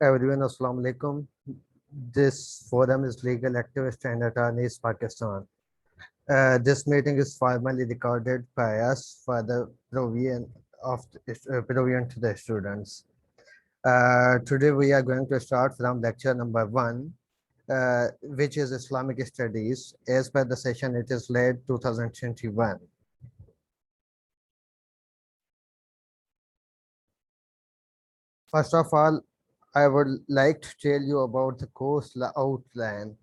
Everyone, Assalamu alaikum. This forum is Legal Activist and Attorneys Pakistan. This meeting is formally recorded by us for the provision to the students. Today we are going to start from lecture number one, which is Islamic Studies. As per the session, it is late 2021. First of all, I would like to tell you about the course outline.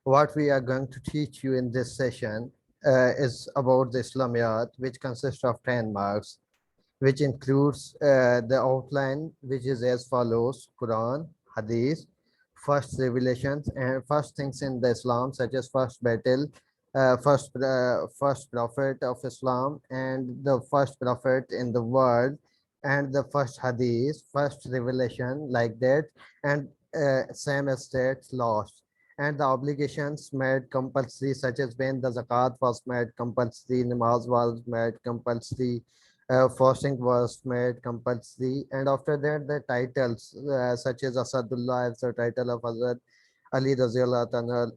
What we are going to teach you in this session is about the Islamiyat, which consists of 10 marks, which includes the outline, which is as follows: Quran, Hadith, first revelations, and first things in the Islam, such as first battle, first prophet of Islam, and the first prophet in the world, and the first Hadith, first revelation, like that, and same as that, lost. And the obligations made compulsory, such as when the zakat was made compulsory, namaz was made compulsory, fasting was made compulsory, and after that the titles such as Asadullah as the title of Hazrat Ali Raziyallahu Ta'ala,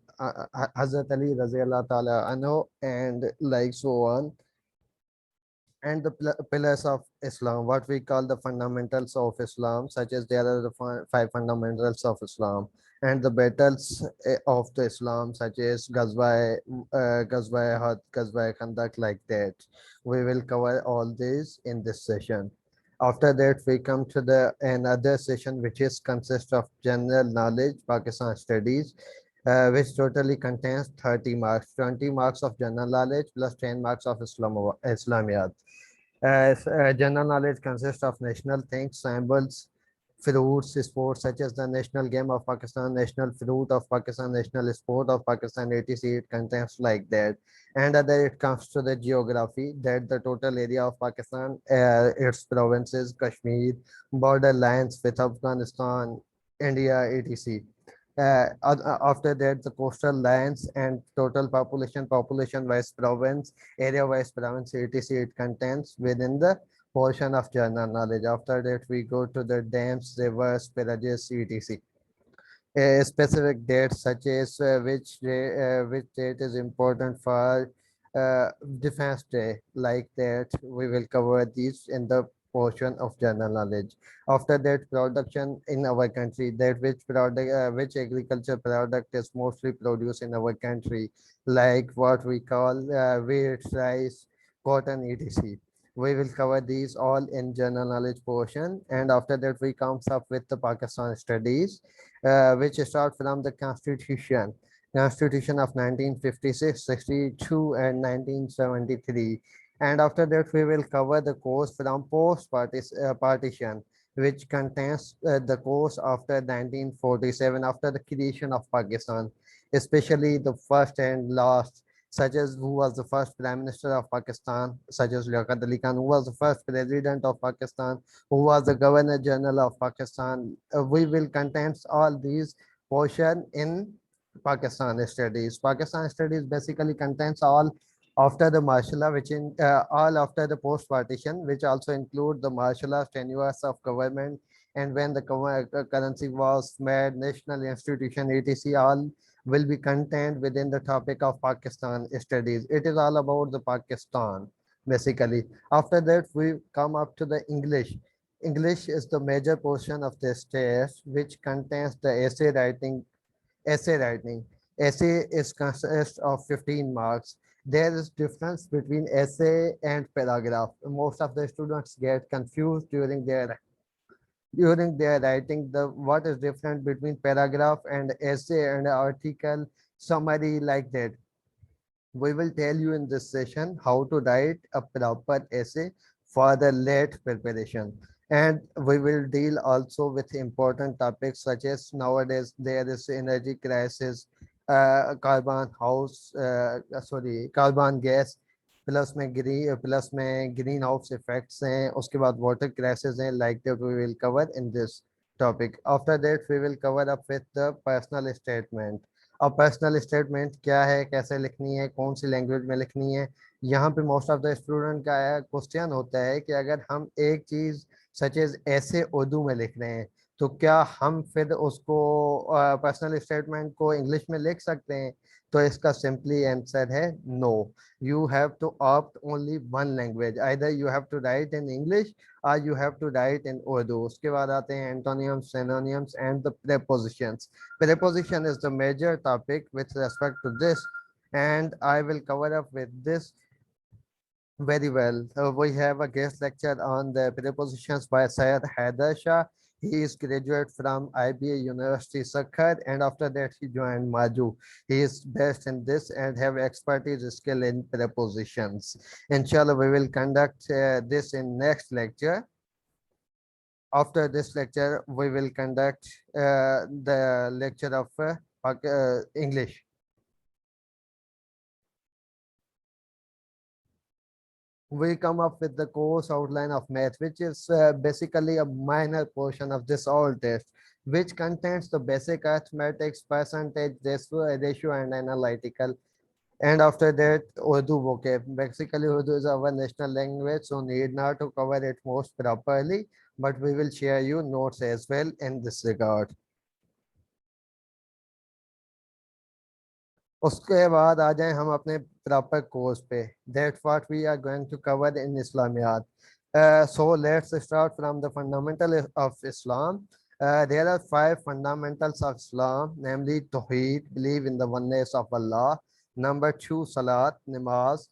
Hazrat Ali Raziyallahu Ta'ala Anhu, and like so on, and the pillars of Islam, what we call the fundamentals of Islam, such as there are the five fundamentals of Islam, and the battles of the Islam, such as Ghazwa Ahad, Ghazwa Khandak, like that. We will cover all these in this session. After that, we come to the another session, which is consist of general knowledge, Pakistan studies, which totally contains 30 marks, 20 marks of general knowledge plus 10 marks of Islamiyat. General knowledge consists of national things, symbols, fruits, sports such as the national game of Pakistan, national fruit of Pakistan, national sport of Pakistan, etc. It contains like that. And other it comes to the geography, that the total area of Pakistan, its provinces, Kashmir, border lines with Afghanistan, India, etc. After that, the coastal lines and total population wise province, area wise province, etc. It contains within the portion of general knowledge. After that, we go to the dams, rivers, barrages, etc. A specific dates such as which date is important for Defense Day, like that. We will cover these in the portion of general knowledge. After that, production in our country, that which agriculture product is mostly produced in our country, like what we call wheat, rice, cotton, etc. We will cover these all in general knowledge portion, and after that we comes up with the Pakistan studies, which start from the Constitution of 1956, 62, and 1973. And after that, we will cover the course from partition, which contains the course after 1947, after the creation of Pakistan, especially the first and last, such as who was the first Prime Minister of Pakistan, such as Liaquat Ali Khan, who was the first President of Pakistan, who was the Governor General of Pakistan. We will contain all these portion in Pakistan studies. Pakistan studies basically contains all after the martial law, which in all after the post partition, which also include the martial law, tenures of government, and when the currency was made, national institution, etc. All will be contained within the topic of Pakistan studies. It is all about the Pakistan basically. After that, we come up to the English. English is the major portion of this test, which contains the essay writing. Essay writing. Essay is consists of 15 marks. There is difference between essay and paragraph. Most of the students get confused during their writing. The what is different between paragraph and essay and article, summary, like that. We will tell you in this session how to write a proper essay for the late preparation. And we will deal also with important topics such as nowadays there is energy crisis, carbon gas, plus में greenhouse effects हैं, उसके बाद water crisis हैं, like that we will cover in this topic. After that we will cover up with the personal statement. अब personal statement क्या है, कैसे लिखनी है, कौन सी लैंग्वेज में लिखनी है. यहाँ पे मोस्ट ऑफ द स्टूडेंट का क्वेश्चन होता है कि अगर हम एक चीज़ सच एज ऐसे उर्दू में लिख रहे हैं तो क्या हम फिर उसको पर्सनल स्टेटमेंट को इंग्लिश में लिख सकते हैं? तो इसका सिंपली आंसर है no. You have to opt only one language, either you have to write in English और you have to write in Urdu. उसके बाद आते हैं antonyms, synonyms and the prepositions. Preposition is the major topic with respect to this, and I will cover up with this very well. We have a guest lecture on the prepositions by Syed Haider Shah. He is graduate from IBA University Sakkar, and after that he joined Maju. He is best in this and have expertise skill in prepositions. Inshallah, we will conduct this in next lecture. After this lecture, we will conduct the lecture of English. We come up with the course outline of math, which is basically a minor portion of this all test, which contains the basic arithmetics, percentage, ratio, and analytical. And after that, Urdu vocab. Basically, Urdu is our national language, so need not to cover it most properly, but we will share you notes as well in this regard. उसके बाद आ जाए हम अपने proper course पे। That's what we are going to cover in Islamiat. So let's start from the fundamental of Islam. There are five fundamentals of Islam, namely Tawheed, believe in the oneness of Allah. Number two, Salat, namaz.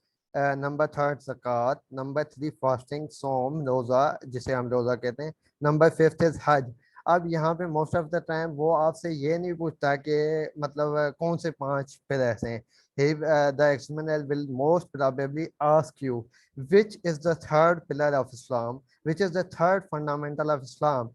Number third, Zakat. Number three, fasting, Som, रोजा जिसे हम रोजा कहते हैं. Number fifth is Hajj. अब यहाँ पे most of the time वो आपसे ये नहीं पूछता कि मतलब कौन से पांच पिलर्स हैं. The examiner will most probably ask you which is the third pillar of Islam, which is the third fundamental of Islam.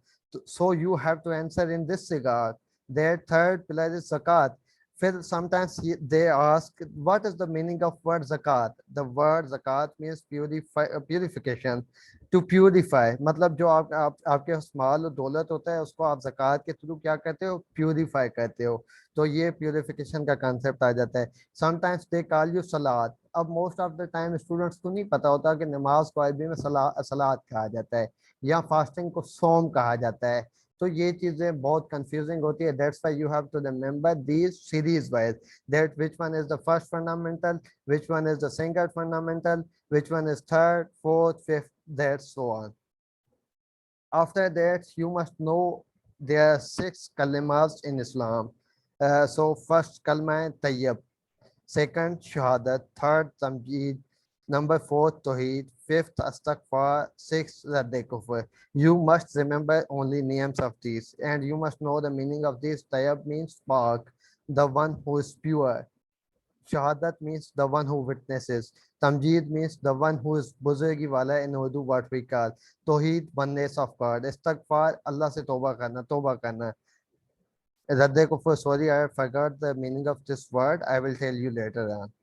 So you have to answer in this regard. Their third pillar is zakat. फिर sometimes they ask what is the meaning of word zakat. The word zakat means purification, to purify. मतलब जो आपके पास माल और दौलत होता है उसको आप ज़कात के थ्रू क्या करते हो, प्यूरिफाई करते हो. तो ये प्यूरिफिकेशन का कंसेप्ट आ जाता है. समटाइम्स दे कॉल यू सलाद. अब most of the time students को नहीं पता होता कि नमाज को अरबी में सलाद कहा जाता है या फास्टिंग को सोम कहा जाता है. तो ये चीजें बहुत कंफ्यूजिंग होती है. That's why you have to remember these series wise, that which one is the first fundamental, which one is the second fundamental, which one is third, fourth, fifth, that so on. After that, you must know there are 6 kalimas in Islam. So first kalma hai tayyib, second shahadat, third tamjeed, number fourth tawheed, fifth astaghfar, sixth radde kufr. You must remember only names of these, and you must know the meaning of these. Tayyib means pak, the one who is pure. Shahadat means the one who witnesses. Tamjeed means the one who is buzurgi wala in Urdu what we call. Tawheed, oneness of God. Istighfar, Allah se tawbah karna, tawbah karna. Radde kufr, sorry, I forgot the meaning of this word. I will tell you later on.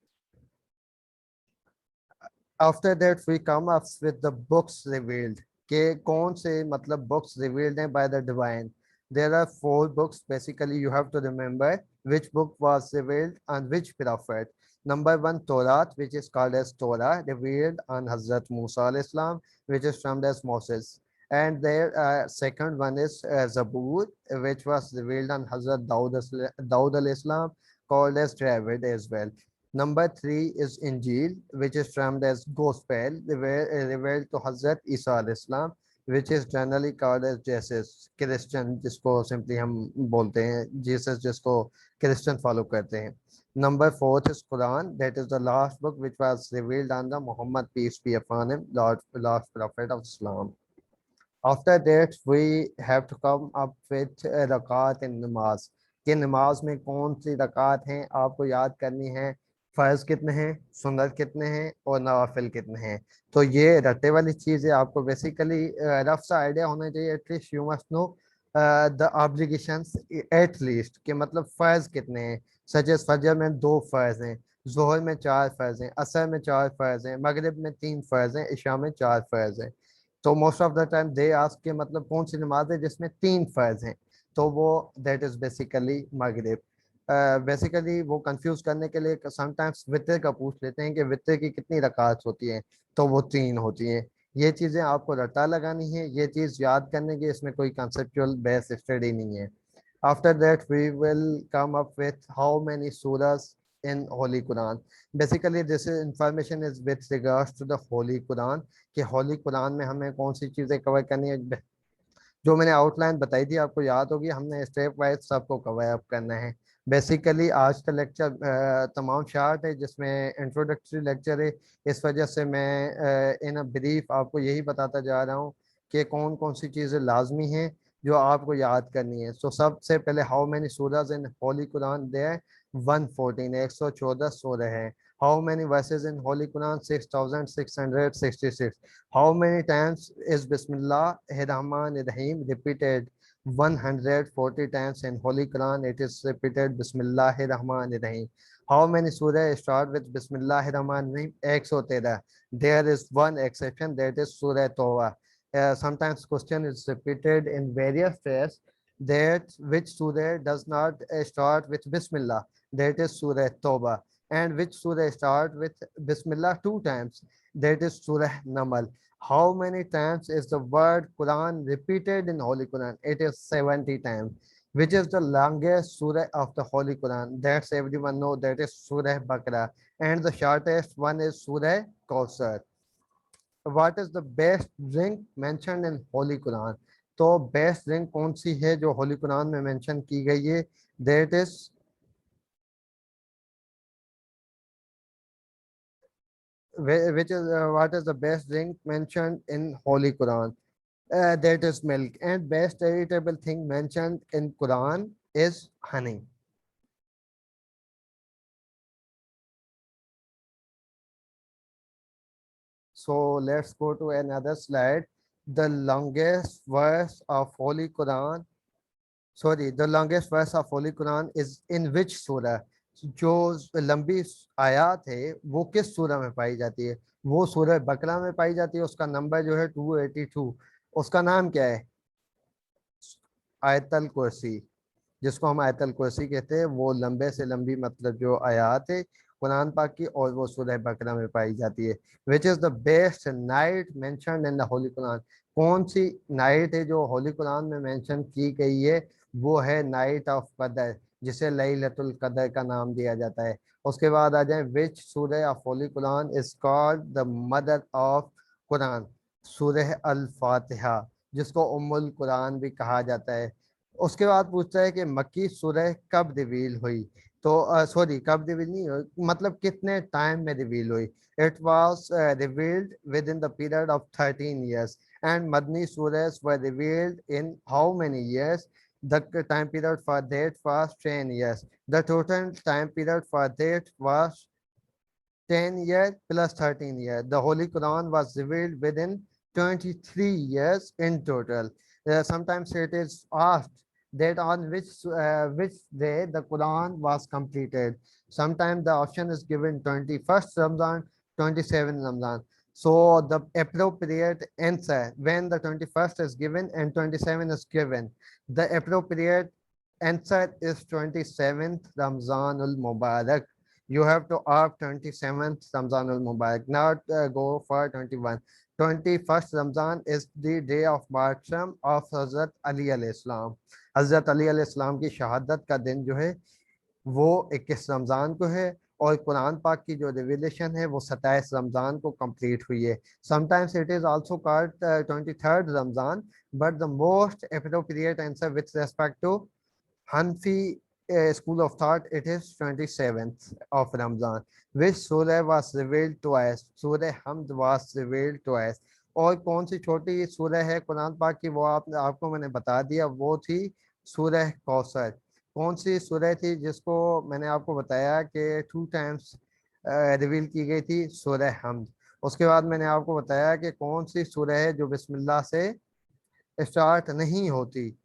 After that, we come up with the books revealed. के कौन से मतलब books revealed हैं by the divine. There are 4 books. Basically, you have to remember which book was revealed on which prophet. Number 1, Torah, which is called as Torah, revealed on Hazrat Musa al Islam, which is termed as Moses. And their second one is Zabur, which was revealed on Hazrat Daud al Islam, called as David as well. Number 3 is Injil, which is termed as Gospel, revealed to Hazrat Isa al-Islam, which is generally called as Jesus, Christian, जिसको simply हम बोलते हैं Jesus, जिसको Christian follow करते हैं. Number 4 is Quran, that is the last book which was revealed on the Muhammad, peace be upon him, last prophet of Islam. After that, we have to come up with रकात in नमाज. कि नमाज में कौन सी रकात हैं आपको याद करनी है, फ़र्ज कितने हैं, सुन्नत कितने हैं और नवाफिल कितने हैं. तो ये रट्टे वाली चीज़ है. आपको बेसिकली रफ सा आइडिया होना चाहिए. At least you must know the obligations at least, कि मतलब फ़र्ज कितने हैं. सच एज फजर में 2 फ़र्ज हैं, जोहर में 4 फ़र्ज हैं, असर में 4 फ़र्ज हैं, मगरिब में 3 फ़र्ज हैं, इशा में 4 फ़र्ज हैं. तो most of the time they ask के मतलब कौन सी नमाज है जिसमें 3 फ़र्ज हैं, तो वो दैट इज़ बेसिकली मगरिब. बेसिकली वो कंफ्यूज करने के लिए समटाइम्स वितर का पूछ लेते हैं कि वितर की कितनी रकात होती हैं, तो वो 3 होती हैं. ये चीज़ें आपको रट्टा लगानी है, ये चीज़ याद करने की इसमें कोई कंसेप्चुअल बेस स्टडी नहीं है। After that, we will come up with how many surahs in Holy Quran. Basically, this information is with regards to the Holy Quran कि Holy Quran में हमें कौन सी चीज़ें कवर करनी है। जो मैंने आउटलाइन बताई थी आपको याद होगी, हमने स्टेप वाइज सबको कवर अप करना है। बेसिकली आज का लेक्चर तमाम शार्ट है, जिसमें इंट्रोडक्टरी लेक्चर है। इस वजह से मैं इन अ ब्रीफ आपको यही बताता जा रहा हूँ कि कौन कौन सी चीज़ें लाजमी हैं जो आपको याद करनी है। सो सबसे पहले, हाउ मैनी सूराज इन होली कुरान दे 114, 114 सूरह है। How many versus in Holi Quran 6666। How many times is Bismillah Rahman Rahim repeated? 140 times in Holy Quran it is repeated Bismillah Rahman Rahim. How many surah start with Bismillah Rahman Rahim? 113. There is one exception, that is Surah Tawbah. Sometimes question is repeated in various ways, that which surah does not start with Bismillah, that is Surah Tawbah, and which surah start with Bismillah two times, that is Surah Namal. How many times is the word Quran repeated in Holy Quran? It is 70 times. Which is the longest surah of the Holy Quran? That's everyone know, that is Surah Baqarah. And the shortest one is Surah Kausar. What is the best drink mentioned in Holy Quran? तो best drink कौन सी है जो होली कुरान में mention की गई है? That is which is what is the best drink mentioned in Holy Quran? That is milk. And best vegetable thing mentioned in Quran is honey. So let's go to another slide. The longest verse of Holy Quran, sorry, the longest verse of Holy Quran is in which surah? जो लंबी आयत है वो किस सूरह में पाई जाती है? वो सूरह बकरा में पाई जाती है। उसका नंबर जो है 282। उसका नाम क्या है? आयतल कुर्सी, जिसको हम आयतल कुर्सी कहते हैं। वो लंबे से लंबी मतलब जो आयात है कुरान पाक की, और वो सूरह बकरा में पाई जाती है। Which is the best night mentioned in the Holi Quran? कौन सी नाइट है जो होली कुरान में मेंशन की गई है? वो है नाइट ऑफ कदर, जिसे लैलतुल कदर का नाम दिया जाता है। उसके बाद आ जाए, विच सूरह of Holi Quran is called the mother of Quran? सूरह अल फातिहा, जिसको उम्मुल कुरान भी कहा जाता है। उसके बाद पूछता है कि मक्की सूरह कब रिवील हुई? तो सॉरी, कब रिवील नहीं हुई, मतलब कितने टाइम में रिवील हुई? It was revealed within the period of 13 years. And मदनी सूरह were revealed in how many years? The time period for that was 10 years. The total time period for that was 10 years plus 13 years. The Holy Quran was revealed within 23 years in total. Sometimes it is asked that on which day the Quran was completed. Sometimes the option is given 21st Ramadan, 27 Ramadan. So the appropriate answer when the 21st is given and 27 is given, the appropriate answer is 27th Ramzanul Mubarak. You have to opt 27th Ramzan al Mubarak, not go for 21. 21st Ramzan is the day of martyrdom of Hazrat Ali alayhi salam. हज़रत अली अलैहिस्सलाम की शहादत का दिन जो है वो 21 रमज़ान को है, और कुरान पाक की जो रिविलेशन है वो 27 रमज़ान को कंप्लीट हुई है। Sometimes it is also called 23rd Ramzan, but the most appropriate answer with respect to Hanfi school of thought, it is 27th of Ramzan. Which surah was revealed twice? Surah Hamd was revealed twice. और कौन सी छोटी सूरह है कुरान पाक की, वो आपको मैंने बता दिया, वो थी सूरह कौसर। कौन सी सूरह थी जिसको मैंने आपको बताया कि टू टाइम्स रिवील की गई थी? सूरह हमद। उसके बाद मैंने आपको बताया कि कौन सी सूरह है जो बिस्मिल्लाह से स्टार्ट नहीं होती?